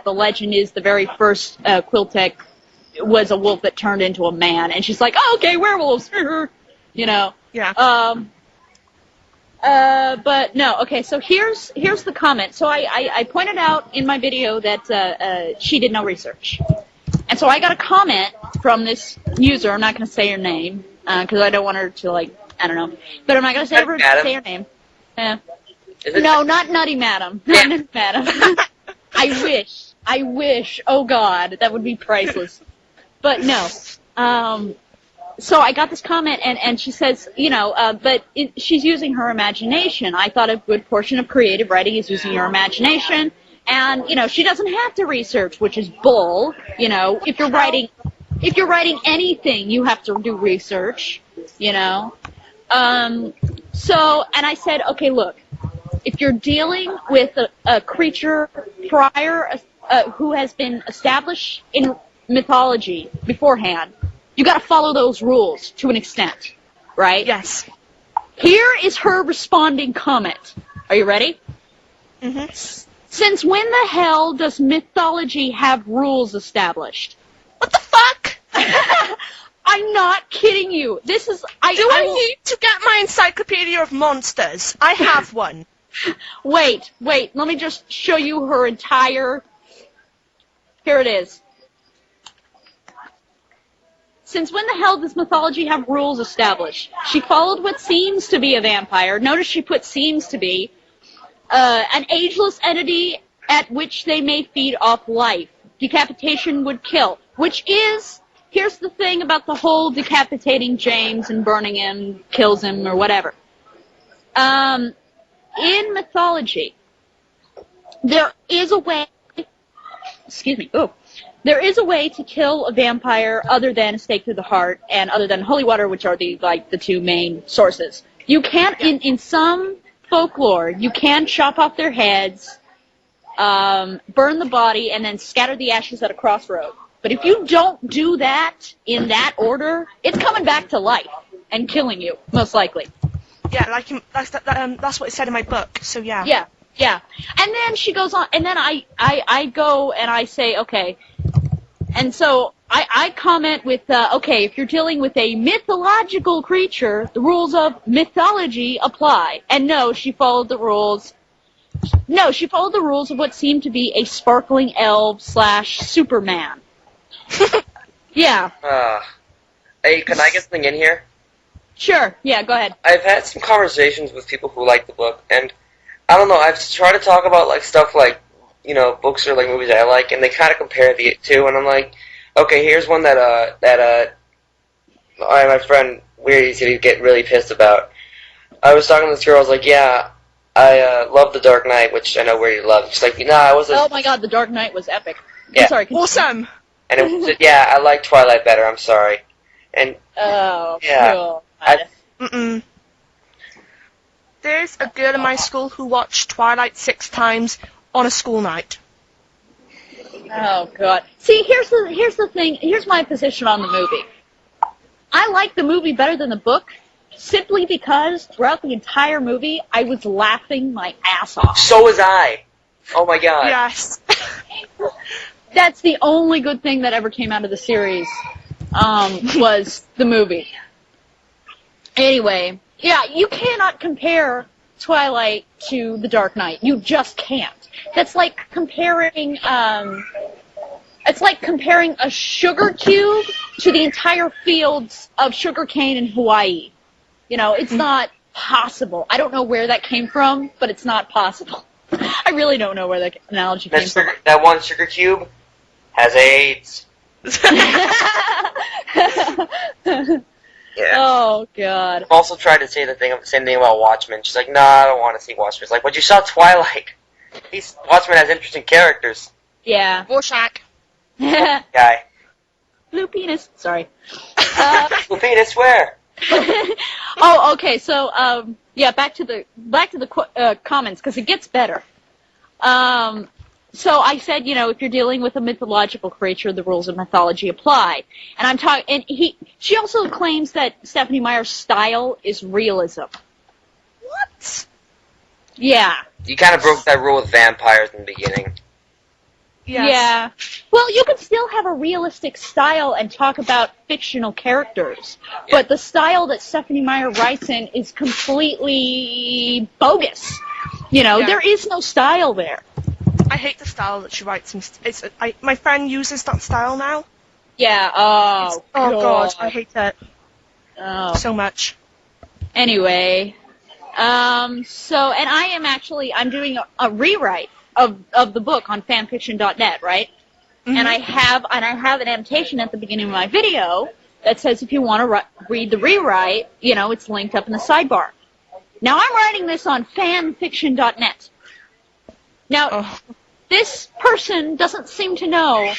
the legend is the very first Quiltec was a wolf that turned into a man, and she's like, oh, okay, werewolves, you know. Yeah. But no, okay, so here's the comment. So I pointed out in my video that she did no research. And so I got a comment from this user. I'm not going to say her name, because I don't want her to, like, I don't know. But I'm not going to say her name. No, not Nutty Madam. Not Nutty Madam. I wish. Oh, God, that would be priceless. But no. So I got this comment, and she says, you know, she's using her imagination. I thought a good portion of creative writing is using your imagination. And, you know, she doesn't have to research, which is bull. You know, if you're writing anything, you have to do research, you know. And I said, okay, look, if you're dealing with a creature who has been established in mythology beforehand, you got to follow those rules to an extent, right? Yes. Here is her responding comment. Are you ready? Mm-hmm. Since when the hell does mythology have rules established? What the fuck? I'm not kidding you. This is... Do I need to get my Encyclopedia of Monsters? I have one. Wait. Let me just show you her entire... Here it is. Since when the hell does mythology have rules established? She followed what seems to be a vampire. Notice she put seems to be. An ageless entity at which they may feed off life. Decapitation would kill. Which is... Here's the thing about the whole decapitating James and burning him, kills him, or whatever. In mythology, there is a way... Excuse me. Oh. There is a way to kill a vampire other than a stake through the heart and other than holy water, which are the two main sources. You can't, in some folklore, you can chop off their heads, burn the body, and then scatter the ashes at a crossroad. But if you don't do that in that order, it's coming back to life and killing you, most likely. Yeah, that's what it said in my book, so yeah. Yeah. And then she goes on, and then I go and I say, okay. And so I comment with, okay, if you're dealing with a mythological creature, the rules of mythology apply. And no, she followed the rules. No, she followed the rules of what seemed to be a sparkling elf / Superman. Yeah. Hey, can I get something in here? Sure. Yeah, go ahead. I've had some conversations with people who like the book, and I don't know, I've tried to talk about like stuff like, you know, books or like movies I like, and they kind of compare the two, and I'm like, okay, here's one that my friend Weirdie's gonna get really pissed about. I was talking to this girl, I was like, yeah, I love The Dark Knight, which I know Weirdie loves. She's like, nah, I wasn't. Oh my god, The Dark Knight was epic. Yeah. I'm sorry. Awesome! And it was, yeah, I like Twilight better, I'm sorry. And, oh, yeah, cool. There's a girl in my school who watched Twilight 6 times on a school night. Oh god. See, here's the thing. Here's my position on the movie. I like the movie better than the book, simply because throughout the entire movie, I was laughing my ass off. So was I. Oh my god. Yes. That's the only good thing that ever came out of the series, was the movie. Anyway, yeah, you cannot compare Twilight to The Dark Knight. You just can't. That's like comparing, it's like comparing a sugar cube to the entire fields of sugarcane in Hawaii. You know, it's not possible. I don't know where that came from, but it's not possible. I really don't know where that analogy came from. That one sugar cube has AIDS. Yeah. Oh, God. I've also tried to say the same thing about Watchmen. She's like, nah, I don't want to see Watchmen. It's like, but you saw Twilight. Watchmen has interesting characters. Yeah. Rorschach. Guy. Blue penis. Sorry. Blue penis where? Oh, okay. So, yeah, back to the comments, because it gets better. So I said, you know, if you're dealing with a mythological creature, the rules of mythology apply. And I'm talking, and she also claims that Stephanie Meyer's style is realism. What? Yeah. You kind of broke that rule with vampires in the beginning. Yes. Yeah. Well, you can still have a realistic style and talk about fictional characters, but the style that Stephanie Meyer writes in is completely bogus. Yeah. There is no style there. I hate the style that she writes in. My friend uses that style now. Yeah. Oh God, I hate it Oh. so much. Anyway, and I'm doing a rewrite of the book on fanfiction.net, right? Mm-hmm. And I have an annotation at the beginning of my video that says if you want to read the rewrite, it's linked up in the sidebar. Now I'm writing this on fanfiction.net. Now, this person doesn't seem to know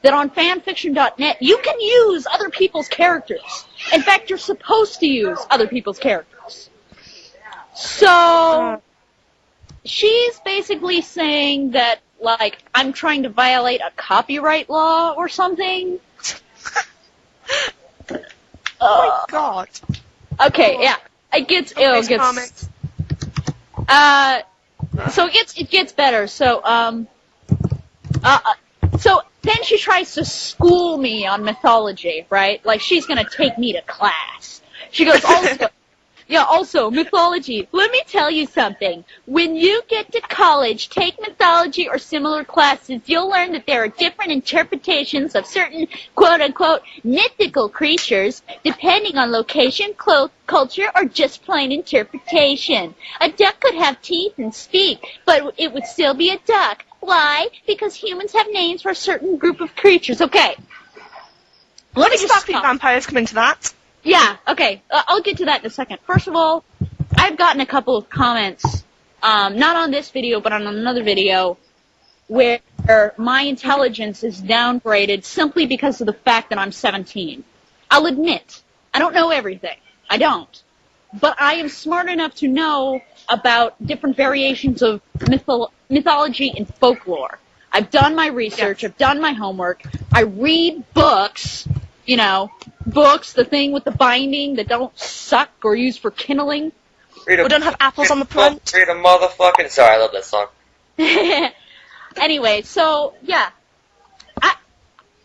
that on fanfiction.net you can use other people's characters. In fact, you're supposed to use other people's characters. So, she's basically saying that, like, I'm trying to violate a copyright law or something. Oh my God. Okay, yeah. It gets so it gets better. So so then she tries to school me on mythology, right? Like she's gonna take me to class. She goes, also mythology. Let me tell you something. When you get to college, take mythology or similar classes, you'll learn that there are different interpretations of certain quote-unquote mythical creatures, depending on location, culture, or just plain interpretation. A duck could have teeth and speak, but it would still be a duck. Why? Because humans have names for a certain group of creatures. Okay. Let me stop you vampires come into that. Yeah, okay. I'll get to that in a second. First of all, I've gotten a couple of comments, not on this video, but on another video, where my intelligence is downgraded simply because of the fact that I'm 17. I'll admit, I don't know everything. I don't. But I am smart enough to know about different variations of mythology and folklore. I've done my research. Yes. I've done my homework. I read books, books, the thing with the binding that don't suck or use for kindling. We don't have apples on the front. Read a motherfucking... Sorry, I love that song. Anyway, so, yeah. I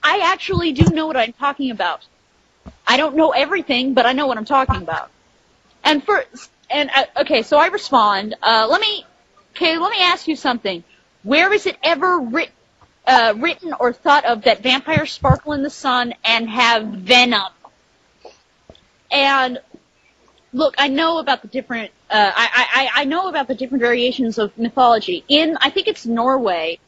actually do know what I'm talking about. I don't know everything, but I know what I'm talking about. Okay, so I respond, let me ask you something. Where is it ever written or thought of that vampires sparkle in the sun and have venom? And look, I know about the different. I know about the different variations of mythology. I think it's Norway.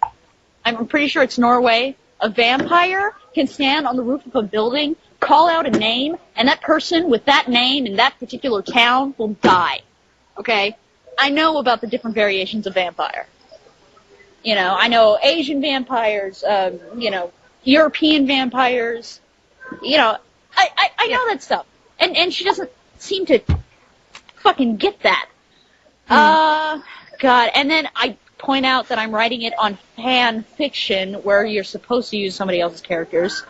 I'm pretty sure it's Norway. A vampire can stand on the roof of a building, call out a name, and that person with that name in that particular town will die. Okay? I know about the different variations of vampire. I know Asian vampires, European vampires. I know that stuff. And she doesn't seem to fucking get that. God. And then I point out that I'm writing it on fan fiction where you're supposed to use somebody else's characters.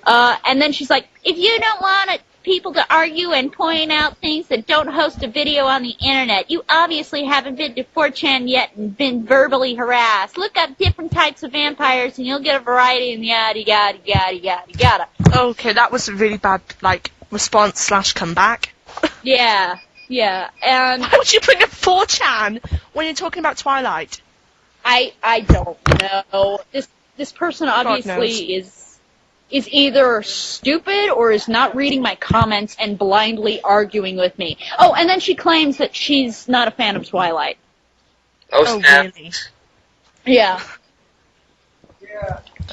And then she's like, if you don't want people to argue and point out things that don't host a video on the internet, you obviously haven't been to 4chan yet and been verbally harassed. Look up different types of vampires and you'll get a variety and yada, yada, yada, yada, yada. Okay, that was a really bad, response / comeback. Yeah. And why would you bring up 4chan when you're talking about Twilight? I don't know. This person obviously is either stupid or is not reading my comments and blindly arguing with me. Oh, and then she claims that she's not a fan of Twilight. Oh, really? Yeah.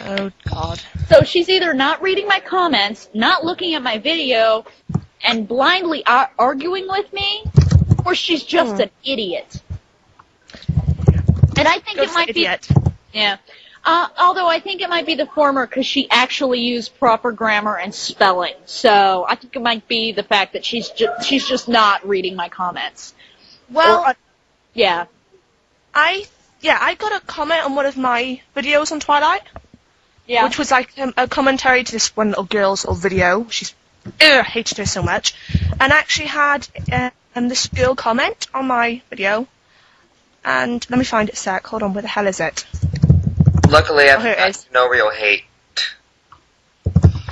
Oh, God. So she's either not reading my comments, not looking at my video, and blindly arguing with me, or she's just an idiot. And I think it might be... Yeah. Although I think it might be the former because she actually used proper grammar and spelling. So I think it might be the fact that she's just not reading my comments. Well, yeah. I got a comment on one of my videos on Twilight. Yeah. Which was like a commentary to this one little girl's little video. She's hated her so much. And I actually had this girl comment on my video. And let me find it a sec. Hold on, where the hell is it? Luckily, I've here it got is. no real hate.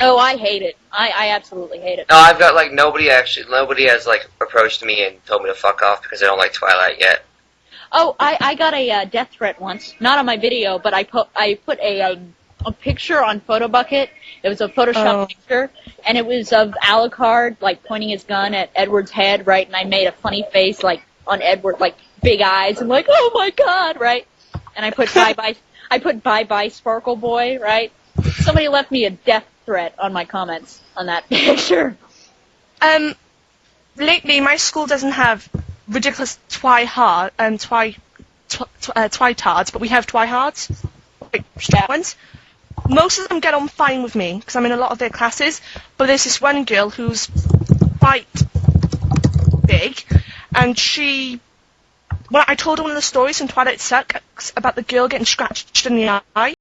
Oh, I hate it. I absolutely hate it. No, I've got like nobody has like approached me and told me to fuck off because they don't like Twilight yet. Oh, I got a death threat once. Not on my video, but I put a picture on PhotoBucket. It was a Photoshop picture, and it was of Alucard like pointing his gun at Edward's head, right? And I made a funny face like on Edward, like big eyes, and like, oh my god, right? And I put bye bye Sparkle Boy, right? Somebody left me a death threat on my comments on that picture. Lately, my school doesn't have ridiculous twihards, but we have twihards, like strong ones. Most of them get on fine with me because I'm in a lot of their classes, but there's this one girl who's quite big, and when I told her one of the stories from Twilight Sucks about the girl getting scratched in the eye,